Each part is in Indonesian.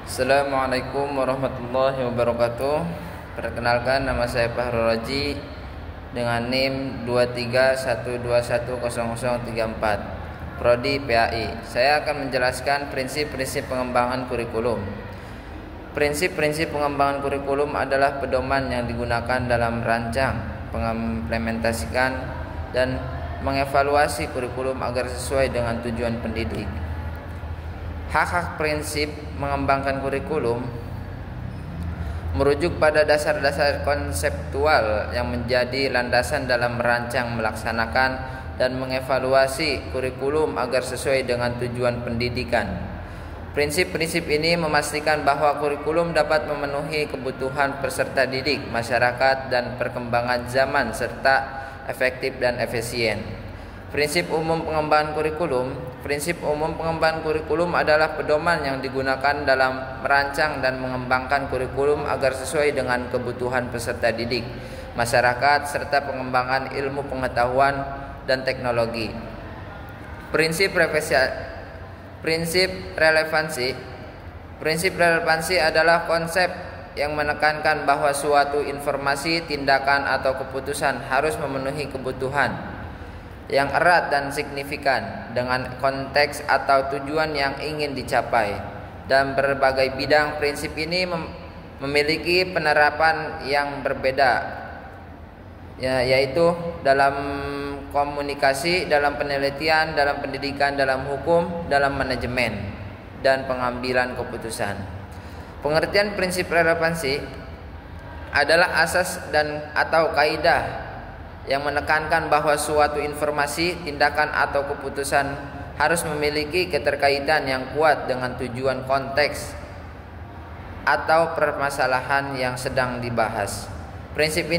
Assalamualaikum warahmatullahi wabarakatuh. Perkenalkan, nama saya Fahrul Raji dengan NIM 2312100034 Prodi PAI. Saya akan menjelaskan prinsip-prinsip pengembangan kurikulum. Prinsip-prinsip pengembangan kurikulum adalah pedoman yang digunakan dalam merancang, mengimplementasikan, dan mengevaluasi kurikulum agar sesuai dengan tujuan pendidik. Hak-hak prinsip mengembangkan kurikulum merujuk pada dasar-dasar konseptual yang menjadi landasan dalam merancang, melaksanakan, dan mengevaluasi kurikulum agar sesuai dengan tujuan pendidikan. Prinsip-prinsip ini memastikan bahwa kurikulum dapat memenuhi kebutuhan peserta didik, masyarakat, dan perkembangan zaman serta efektif dan efisien. Prinsip umum pengembangan kurikulum. Prinsip umum pengembangan kurikulum adalah pedoman yang digunakan dalam merancang dan mengembangkan kurikulum agar sesuai dengan kebutuhan peserta didik, masyarakat, serta pengembangan ilmu pengetahuan dan teknologi. Prinsip relevansi. Prinsip relevansi adalah konsep yang menekankan bahwa suatu informasi, tindakan, atau keputusan harus memenuhi kebutuhan yang erat dan signifikan dengan konteks atau tujuan yang ingin dicapai. Dalam berbagai bidang, prinsip ini memiliki penerapan yang berbeda, yaitu dalam komunikasi, dalam penelitian, dalam pendidikan, dalam hukum, dalam manajemen, dan pengambilan keputusan. Pengertian prinsip relevansi adalah asas dan atau kaidah yang menekankan bahwa suatu informasi, tindakan, atau keputusan harus memiliki keterkaitan yang kuat dengan tujuan, konteks, atau permasalahan yang sedang dibahas. Prinsip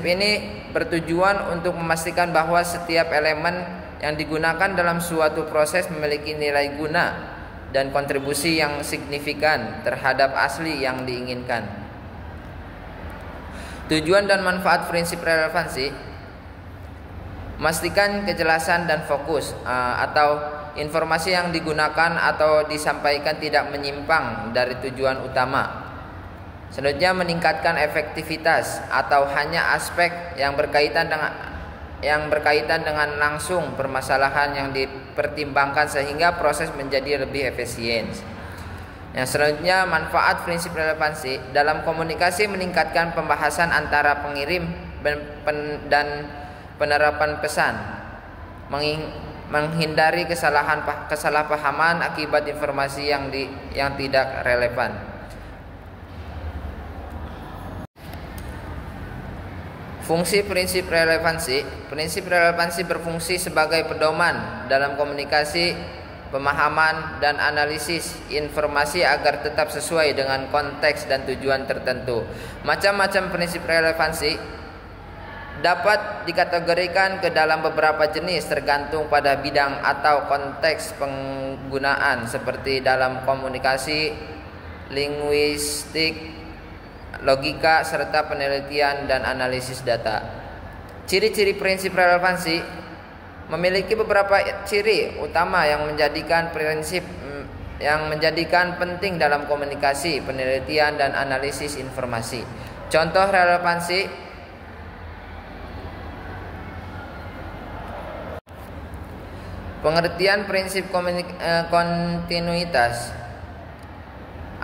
ini bertujuan untuk memastikan bahwa setiap elemen yang digunakan dalam suatu proses memiliki nilai guna dan kontribusi yang signifikan terhadap asli yang diinginkan. Tujuan dan manfaat prinsip relevansi: memastikan kejelasan dan fokus, atau informasi yang digunakan atau disampaikan tidak menyimpang dari tujuan utama. Selanjutnya, meningkatkan efektivitas atau hanya aspek yang berkaitan dengan langsung permasalahan yang dipertimbangkan sehingga proses menjadi lebih efisien. Yang selanjutnya, manfaat prinsip relevansi dalam komunikasi: meningkatkan pembahasan antara pengirim dan penerapan pesan, menghindari kesalahpahaman akibat informasi yang tidak relevan. Fungsi prinsip relevansi. Prinsip relevansi berfungsi sebagai pedoman dalam komunikasi, pemahaman, dan analisis informasi agar tetap sesuai dengan konteks dan tujuan tertentu. Macam-macam prinsip relevansi dapat dikategorikan ke dalam beberapa jenis tergantung pada bidang atau konteks penggunaan, seperti dalam komunikasi, linguistik, logika, serta penelitian dan analisis data. Ciri-ciri prinsip relevansi memiliki beberapa ciri utama yang menjadikan penting dalam komunikasi, penelitian, dan analisis informasi. Contoh relevansi: pengertian prinsip kontinuitas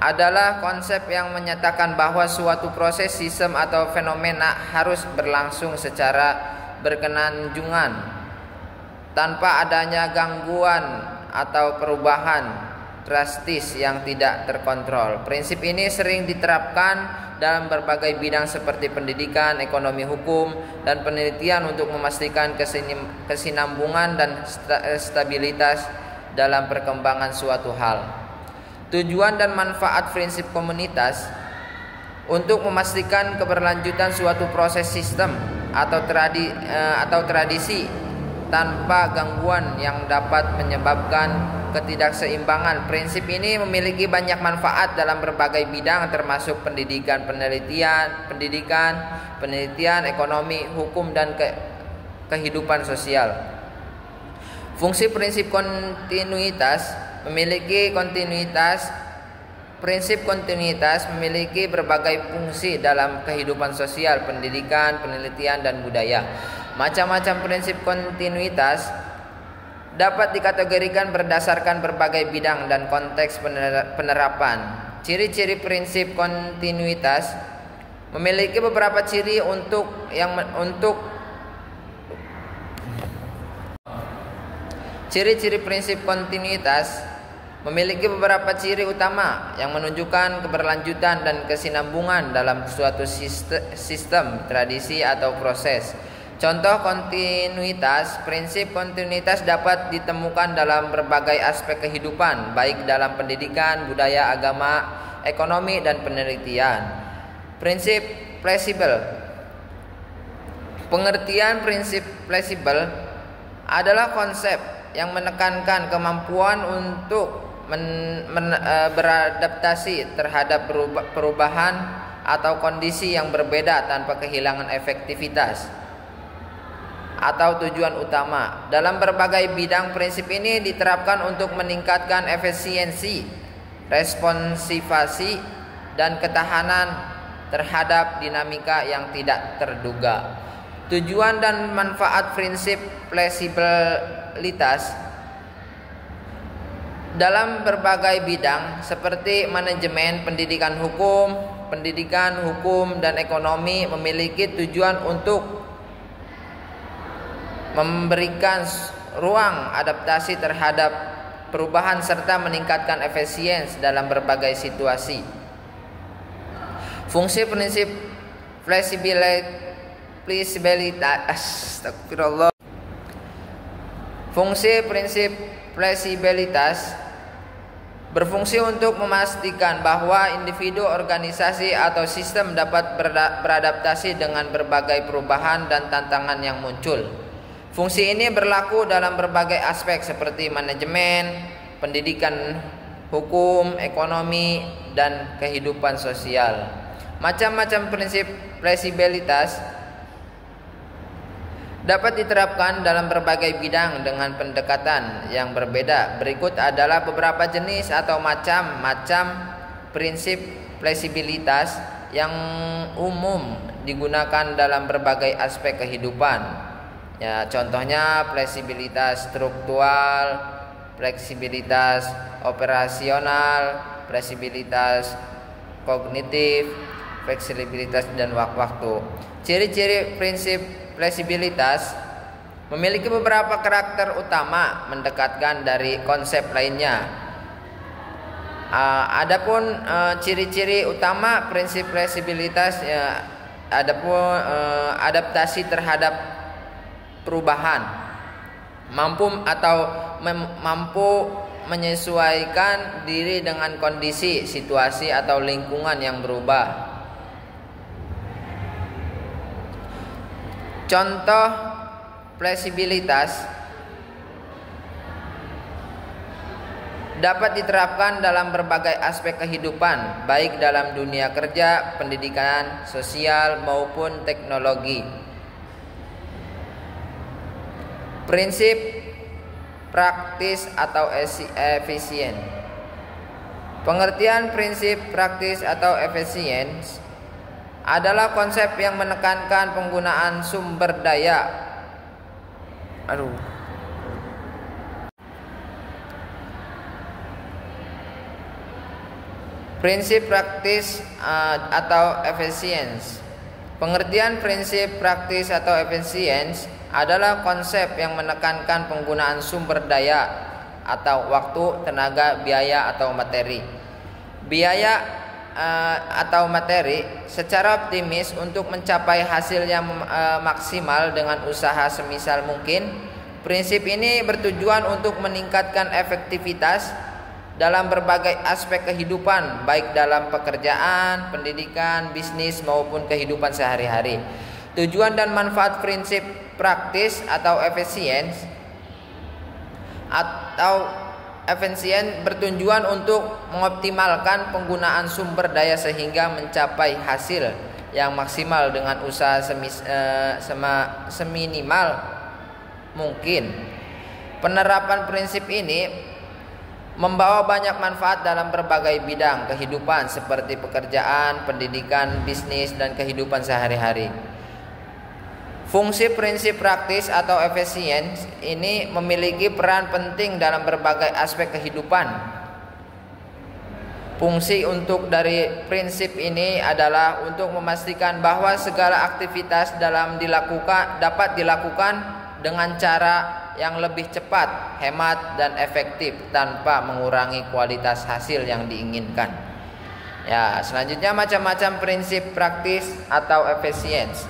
adalah konsep yang menyatakan bahwa suatu proses, sistem, atau fenomena harus berlangsung secara berkelanjutan tanpa adanya gangguan atau perubahan drastis yang tidak terkontrol. Prinsip ini sering diterapkan dalam berbagai bidang seperti pendidikan, ekonomi, hukum, dan penelitian untuk memastikan kesinambungan dan stabilitas dalam perkembangan suatu hal. Tujuan dan manfaat prinsip komunitas untuk memastikan keberlanjutan suatu proses, sistem, atau tradisi tanpa gangguan yang dapat menyebabkan ketidakseimbangan. Prinsip ini memiliki banyak manfaat dalam berbagai bidang termasuk pendidikan, ekonomi, hukum, dan kehidupan sosial. Fungsi prinsip kontinuitas memiliki kontinuitas prinsip kontinuitas memiliki berbagai fungsi dalam kehidupan sosial, pendidikan, penelitian, dan budaya. Macam-macam prinsip kontinuitas dapat dikategorikan berdasarkan berbagai bidang dan konteks penerapan. Ciri-ciri prinsip kontinuitas memiliki beberapa ciri Ciri-ciri prinsip kontinuitas memiliki beberapa ciri utama yang menunjukkan keberlanjutan dan kesinambungan dalam suatu sistem, tradisi, atau proses. Contoh kontinuitas. Prinsip kontinuitas dapat ditemukan dalam berbagai aspek kehidupan, baik dalam pendidikan, budaya, agama, ekonomi, dan penelitian. Prinsip fleksibel. Pengertian prinsip fleksibel adalah konsep yang menekankan kemampuan untuk beradaptasi terhadap perubahan atau kondisi yang berbeda tanpa kehilangan efektivitas atau tujuan utama. Dalam berbagai bidang, prinsip ini diterapkan untuk meningkatkan efisiensi, responsivasi, dan ketahanan terhadap dinamika yang tidak terduga. Tujuan dan manfaat prinsip fleksibilitas dalam berbagai bidang seperti manajemen, pendidikan hukum, dan ekonomi memiliki tujuan untuk memberikan ruang adaptasi terhadap perubahan serta meningkatkan efisiensi dalam berbagai situasi. Fungsi prinsip fleksibilitas berfungsi untuk memastikan bahwa individu, organisasi, atau sistem dapat beradaptasi dengan berbagai perubahan dan tantangan yang muncul. Fungsi ini berlaku dalam berbagai aspek seperti manajemen, pendidikan, hukum, ekonomi, dan kehidupan sosial. Macam-macam prinsip fleksibilitas dapat diterapkan dalam berbagai bidang dengan pendekatan yang berbeda. Berikut adalah beberapa jenis atau macam-macam prinsip fleksibilitas yang umum digunakan dalam berbagai aspek kehidupan. Ya, contohnya fleksibilitas struktural, fleksibilitas operasional, fleksibilitas kognitif, fleksibilitas dan waktu. Ciri-ciri prinsip fleksibilitas memiliki beberapa karakter utama mendekatkan dari konsep lainnya. Adapun ciri-ciri utama prinsip fleksibilitas adaptasi terhadap perubahan, mampu menyesuaikan diri dengan kondisi, situasi, atau lingkungan yang berubah. Contoh fleksibilitas dapat diterapkan dalam berbagai aspek kehidupan, baik dalam dunia kerja, pendidikan, sosial, maupun teknologi. Prinsip praktis atau efisien. Pengertian prinsip praktis atau efisien adalah konsep yang menekankan penggunaan sumber daya. Prinsip praktis atau efisiensi. Pengertian prinsip praktis atau efisiensi adalah konsep yang menekankan penggunaan sumber daya atau waktu, tenaga, biaya, atau materi. Biaya atau materi secara optimis untuk mencapai hasil yang maksimal dengan usaha semisal mungkin. Prinsip ini bertujuan untuk meningkatkan efektivitas dalam berbagai aspek kehidupan, baik dalam pekerjaan, pendidikan, bisnis, maupun kehidupan sehari-hari. Tujuan dan manfaat prinsip praktis atau efisien bertujuan untuk mengoptimalkan penggunaan sumber daya sehingga mencapai hasil yang maksimal dengan usaha seminimal mungkin. Penerapan prinsip ini membawa banyak manfaat dalam berbagai bidang kehidupan seperti pekerjaan, pendidikan, bisnis, dan kehidupan sehari-hari. Fungsi prinsip praktis atau efisiensi ini memiliki peran penting dalam berbagai aspek kehidupan. Fungsi untuk dari prinsip ini adalah untuk memastikan bahwa segala aktivitas dapat dilakukan dengan cara yang lebih cepat, hemat, dan efektif tanpa mengurangi kualitas hasil yang diinginkan. Ya, selanjutnya macam-macam prinsip praktis atau efisiensi.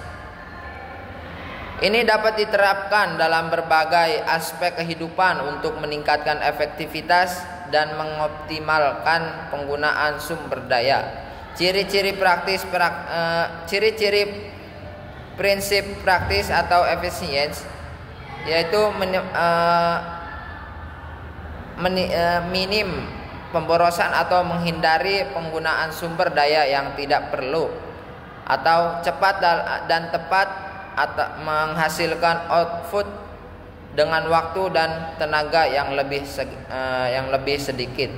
Ini dapat diterapkan dalam berbagai aspek kehidupan untuk meningkatkan efektivitas dan mengoptimalkan penggunaan sumber daya. Ciri-ciri prinsip praktis atau efisiensi yaitu minim pemborosan atau menghindari penggunaan sumber daya yang tidak perlu, atau cepat dan tepat atau menghasilkan output dengan waktu dan tenaga yang lebih sedikit.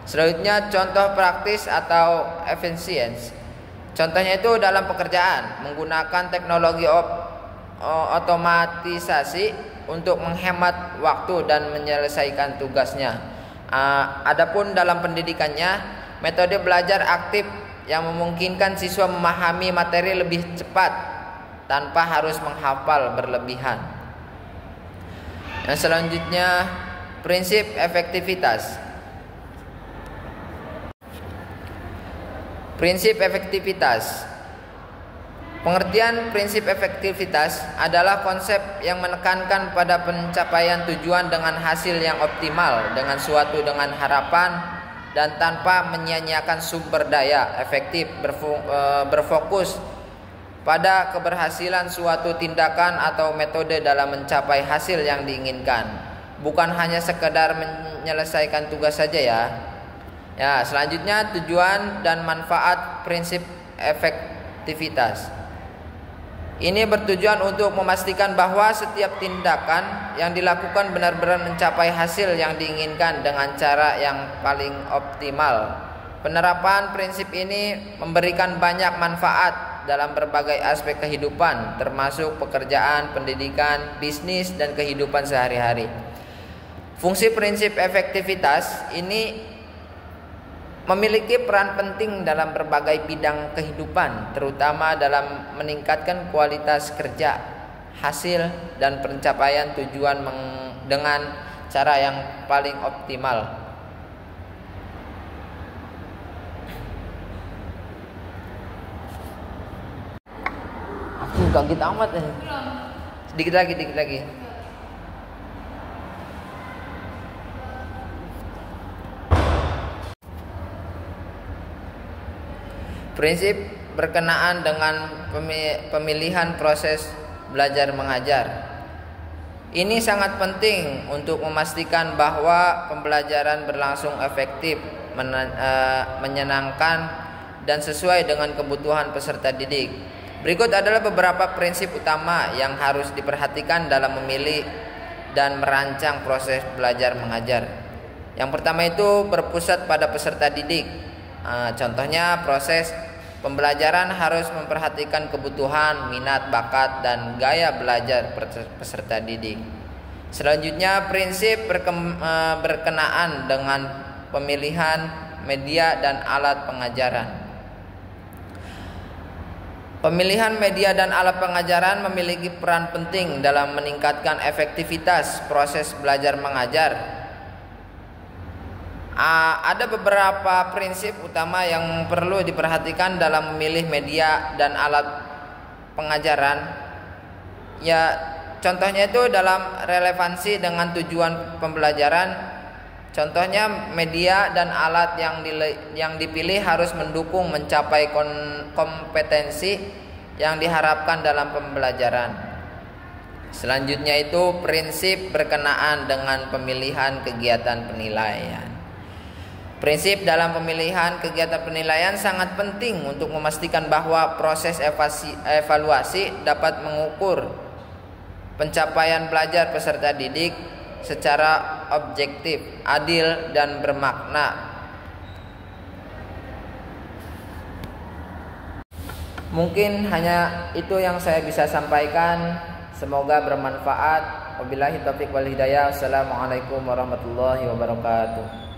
Selanjutnya contoh praktis atau efisiensi. Contohnya itu dalam pekerjaan menggunakan teknologi otomatisasi untuk menghemat waktu dan menyelesaikan tugasnya. Adapun dalam pendidikannya, metode belajar aktif yang memungkinkan siswa memahami materi lebih cepat tanpa harus menghafal berlebihan. Yang selanjutnya prinsip efektivitas. Prinsip efektivitas. Pengertian prinsip efektivitas adalah konsep yang menekankan pada pencapaian tujuan dengan hasil yang optimal dengan harapan dan tanpa menyia-nyiakan sumber daya, efektif berfokus pada keberhasilan suatu tindakan atau metode dalam mencapai hasil yang diinginkan, bukan hanya sekedar menyelesaikan tugas saja ya. Ya, selanjutnya tujuan dan manfaat prinsip efektivitas. Ini bertujuan untuk memastikan bahwa setiap tindakan yang dilakukan benar-benar mencapai hasil yang diinginkan dengan cara yang paling optimal. Penerapan prinsip ini memberikan banyak manfaat dalam berbagai aspek kehidupan, termasuk pekerjaan, pendidikan, bisnis, dan kehidupan sehari-hari. Fungsi prinsip efektivitas ini memiliki peran penting dalam berbagai bidang kehidupan, terutama dalam meningkatkan kualitas kerja, hasil, dan pencapaian tujuan dengan cara yang paling optimal. Kaget amat ya. Sedikit lagi. Prinsip berkenaan dengan pemilihan proses belajar mengajar. Ini sangat penting untuk memastikan bahwa pembelajaran berlangsung efektif, menyenangkan, dan sesuai dengan kebutuhan peserta didik. Berikut adalah beberapa prinsip utama yang harus diperhatikan dalam memilih dan merancang proses belajar mengajar. Yang pertama itu berpusat pada peserta didik. Contohnya proses pembelajaran harus memperhatikan kebutuhan, minat, bakat, dan gaya belajar peserta didik. Selanjutnya prinsip berkenaan dengan pemilihan media dan alat pengajaran. Pemilihan media dan alat pengajaran memiliki peran penting dalam meningkatkan efektivitas proses belajar mengajar. Ada beberapa prinsip utama yang perlu diperhatikan dalam memilih media dan alat pengajaran. Ya, contohnya itu dalam relevansi dengan tujuan pembelajaran. Contohnya media dan alat yang dipilih harus mendukung mencapai kompetensi yang diharapkan dalam pembelajaran. Selanjutnya itu prinsip berkenaan dengan pemilihan kegiatan penilaian. Prinsip dalam pemilihan kegiatan penilaian sangat penting untuk memastikan bahwa proses evaluasi dapat mengukur pencapaian belajar peserta didik secara objektif, adil dan bermakna. Mungkin hanya itu yang saya bisa sampaikan. Semoga bermanfaat. Wabillahi taufiq wal hidayah. Wassalamualaikum warahmatullahi wabarakatuh.